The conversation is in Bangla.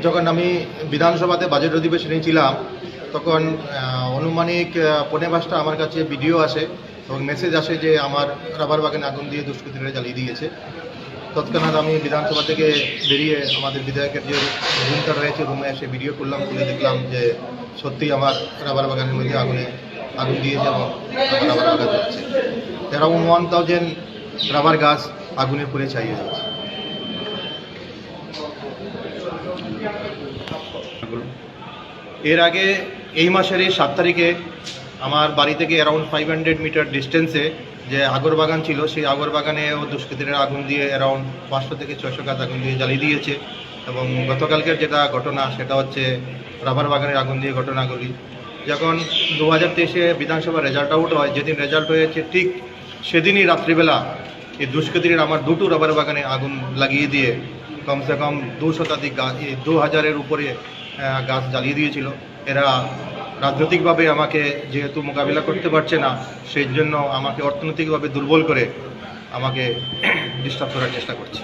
যখন আমি বিধানসভাতে বাজেট অধিবেশনে ছিলাম তখন আনুমানিক ৫:৫টা আমার কাছে ভিডিও আসে এবং মেসেজ আসে যে আমার রাবার বাগানে আগুন দিয়ে দুষ্কৃতীরা জ্বালিয়ে দিয়েছে। তৎক্ষণাৎ আমি বিধানসভা থেকে বেরিয়ে আমাদের বিধায়কের যে রুমটা রয়েছে রুমে এসে ভিডিও করলাম, খুলে দেখলাম যে সত্যি আমার রাবার বাগানের মধ্যে আগুন দিয়েছে এবং আমার রাবার বাগান জ্বলছে। অ্যারাউন্ড 1000 রাবার গাছ আগুনে পুড়ে ছাইয়ে যাচ্ছে। এর আগে এই মাসের 7 তারিখে আমার বাড়ি থেকে অ্যারাউন্ড 500 মিটার ডিস্টেন্সে যে আগর বাগান ছিল, সেই আগর বাগানেও দুষ্কৃতীরা আগুন দিয়ে অ্যারাউন্ড 500 থেকে 600 গাছ আগুন দিয়ে জ্বালিয়ে দিয়েছে। এবং গতকালকের যেটা ঘটনা সেটা হচ্ছে রাবার বাগানের আগুন দিয়ে ঘটনাগুলি। যখন 2023-এ বিধানসভার রেজাল্ট আউট হয়, যেদিন রেজাল্ট হয়েছে ঠিক সেদিনই রাত্রিবেলা এই দুষ্কৃতীরা আমার 2টো রাবার বাগানে আগুন লাগিয়ে দিয়ে কমসে কম 2 শতাধিক গাছ, 2000-এর উপরে গাছ জ্বালিয়ে দিয়েছিল। এরা রাজনৈতিকভাবে আমাকে যেহেতু মোকাবিলা করতে পারছে না, সেই জন্য আমাকে অর্থনৈতিকভাবে দুর্বল করে আমাকে ডিস্টার্ব করার চেষ্টা করছে।